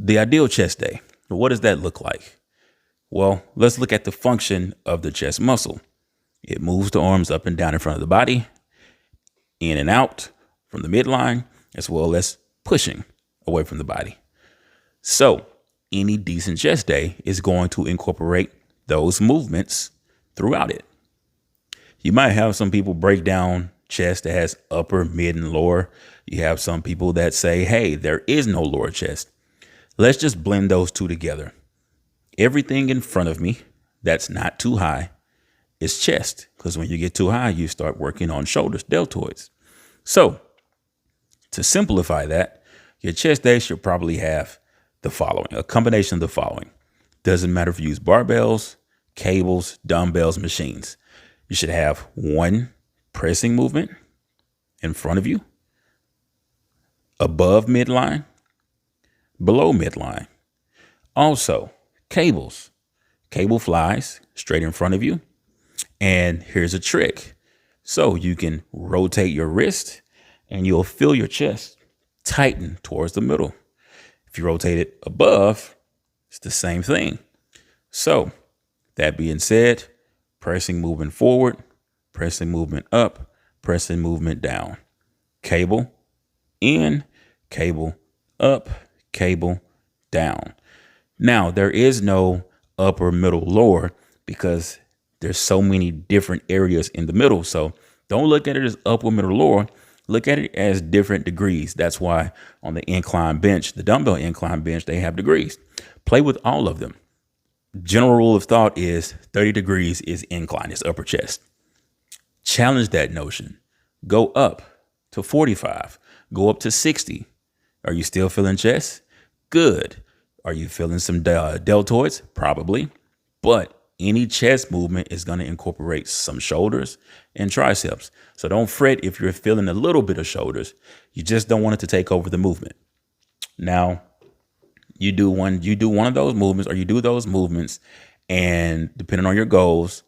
The ideal chest day. What does that look like? Well, let's look at the function of the chest muscle. It moves the arms up and down in front of the body, in and out from the midline, as well as pushing away from the body. So any decent chest day is going to incorporate those movements throughout it. You might have some people break down chest that has upper, mid, and lower. You have some people that say, hey, there is no lower chest. Let's just blend those two together. Everything in front of me that's not too high is chest, because when you get too high, you start working on shoulders, deltoids. So to simplify that, your chest day should probably have the following, a combination of the following. Doesn't matter if you use barbells, cables, dumbbells, machines. You should have one pressing movement in front of you, above midline, below midline. Also, cables. Cable flies straight in front of you. And here's a trick. So you can rotate your wrist and you'll feel your chest tighten towards the middle. If you rotate it above, it's the same thing. So that being said, pressing movement forward, pressing movement up, pressing movement down. Cable in, cable up, cable down. Now, there is no upper, middle, lower because there's so many different areas in the middle. So don't look at it as upper, middle, lower. Look at it as different degrees. That's why on the incline bench, the dumbbell incline bench, they have degrees. Play with all of them. General rule of thought is 30 degrees is incline, it's upper chest. Challenge that notion. Go up to 45, go up to 60. Are you still feeling chest? Good. Are you feeling some deltoids? Probably. But any chest movement is going to incorporate some shoulders and triceps. So don't fret if you're feeling a little bit of shoulders. You just don't want it to take over the movement. Now, you do one of those movements, or you do those movements, and depending on your goals,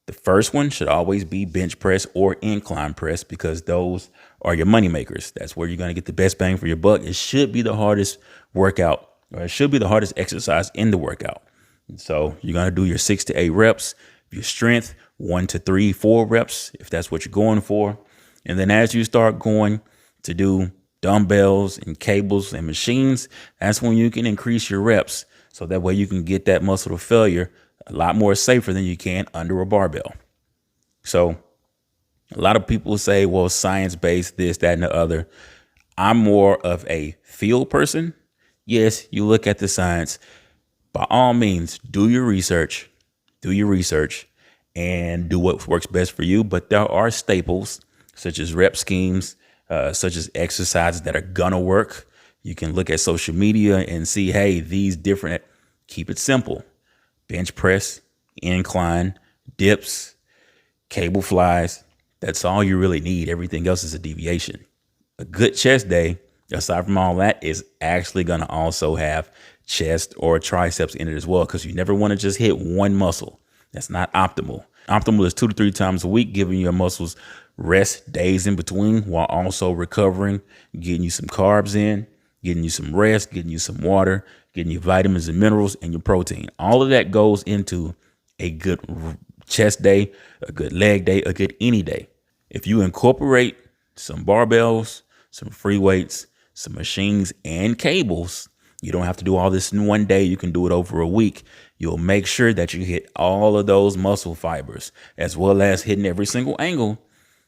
the first one should always be bench press or incline press, because those are your money makers. That's where you're going to get the best bang for your buck. It should be the hardest workout, or it should be the hardest exercise in the workout. And so you're going to do your 6 to 8 reps. Your strength, 1 to 3, 4 reps, if that's what you're going for. And then as you start going to do dumbbells and cables and machines, that's when you can increase your reps. So that way you can get that muscle to failure a lot more safer than you can under a barbell. So a lot of people say, well, science-based, this, that, and the other. I'm more of a feel person. Yes, you look at the science. By all means, do your research and do what works best for you. But there are staples such as rep schemes, such as exercises that are gonna work. You can look at social media and see, hey, these different, keep it simple. Bench press, incline, dips, cable flies. That's all you really need. Everything else is a deviation. A good chest day, aside from all that, is actually gonna also have chest or triceps in it as well, because you never want to just hit one muscle. That's not optimal. Optimal is 2 to 3 times a week, giving your muscles rest days in between while also recovering, getting you some carbs in, getting you some rest, getting you some water, getting you vitamins and minerals and your protein. All of that goes into a good chest day, a good leg day, a good any day. If you incorporate some barbells, some free weights, some machines and cables, you don't have to do all this in one day. You can do it over a week. You'll make sure that you hit all of those muscle fibers, as well as hitting every single angle.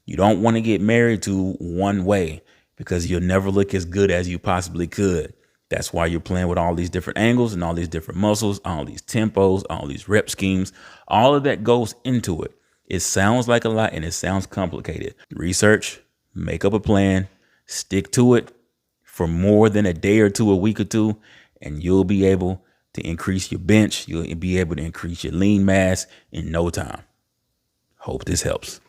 You don't want to get married to one way, because you'll never look as good as you possibly could. That's why you're playing with all these different angles and all these different muscles, all these tempos, all these rep schemes. All of that goes into it. It sounds like a lot and it sounds complicated. Research, make up a plan, stick to it for more than a day or two, a week or two, and you'll be able to increase your bench. You'll be able to increase your lean mass in no time. Hope this helps.